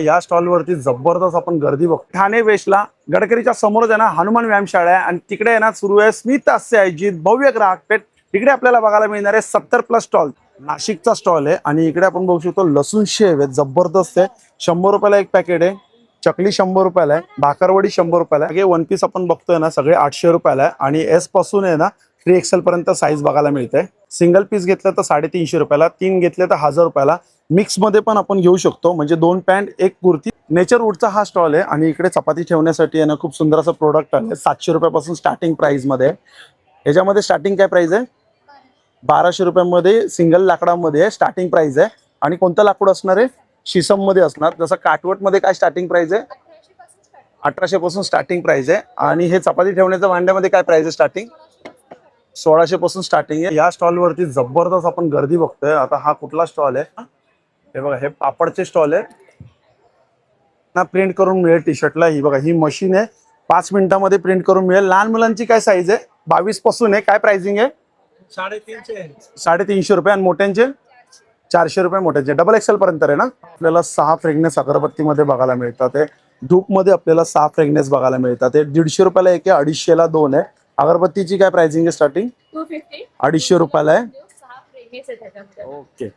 या स्टॉल वरती जबरदस्त आपण गर्दी बघतो. ठाणे वेस्टला गडकरीच्या समोरच आहे ना हनुमान व्यायामशाळा आहे आणि तिकडे आहे ना सुरू आहे स्मित हास्य आयोजित भव्य ग्राहक पेठ. तिकडे आपल्याला बघायला मिळणार आहे 70+ स्टॉल. नाशिकचा स्टॉल आहे आणि इकडे आपण बघू शकतो लसूण शेव आहे, जबरदस्त आहे. 100 रुपयाला एक पॅकेट आहे. चकली 100 रुपयाला आहे. भाकरवडी 100 रुपयाला आहे. हे वन पीस आपण बघतोय ना सगळे 800 रुपयाला आहे आणि एस पासून आहे ना 3XL पर्यंत साईज बघायला मिळते. सिंगल पीस घेतलं तर 350 रुपयाला, 3 घेतले तर 1000 रुपयाला. मिक्स मध्ये पण आपण घेऊ शकतो, म्हणजे 2 पॅन्ट 1 कुर्ती. नेचरवूडचा हा स्टॉल आहे आणि इकडे चपाती ठेवण्यासाठी आहे ना खूप सुंदर असं प्रोडक्ट आहे. 700 रुपयापासून स्टार्टिंग प्राइस मध्ये. याच्यामध्ये स्टार्टिंग काय प्राइस आहे? 1200 रुपयामध्ये सिंगल लाकडामध्ये स्टार्टिंग प्राइस आहे. आणि कोणतं लाकूड असणार आहे? शीसम मध्ये असणार. जसं काटवट मध्ये काय स्टार्टिंग प्राइस आहे? 1800 पासून स्टार्टिंग प्राइस आहे. आणि हे चपाती ठेवण्याच्या भांड्यामध्ये काय प्राइस आहे स्टार्टिंग? 1600 पासून स्टार्टिंग आहे. या स्टॉल वरती जबरदस्त आपण गर्दी बघतोय. आता हा कुठला स्टॉल आहे? हे बघा, हे पापडचे स्टॉल आहे ना. प्रिंट करून मिळेल टी शर्टला. ही बघा, ही मशीन आहे, 5 मिनिटांमध्ये प्रिंट करून मिळेल. लहान मुलांची काय साईज आहे? 22 पासून आहे. काय प्राइसिंग आहे? 350 रुपये. आणि मोठ्यांचे 400 रुपये मोठ्यांचे. डबल एक्सेल पर्यंत आहे ना. आपल्याला 6 फ्रेग्रन्स अगरबत्तीमध्ये बघायला मिळतात. धूप मध्ये आपल्याला 6 फ्रेग्रन्स बघायला मिळतात. 150 रुपयाला एक आहे, 250 ला 2 आहे. अगरबत्तीची काय प्राइसिंग आहे स्टार्टिंग? 250. 250 रुपयाला आहे. ओके.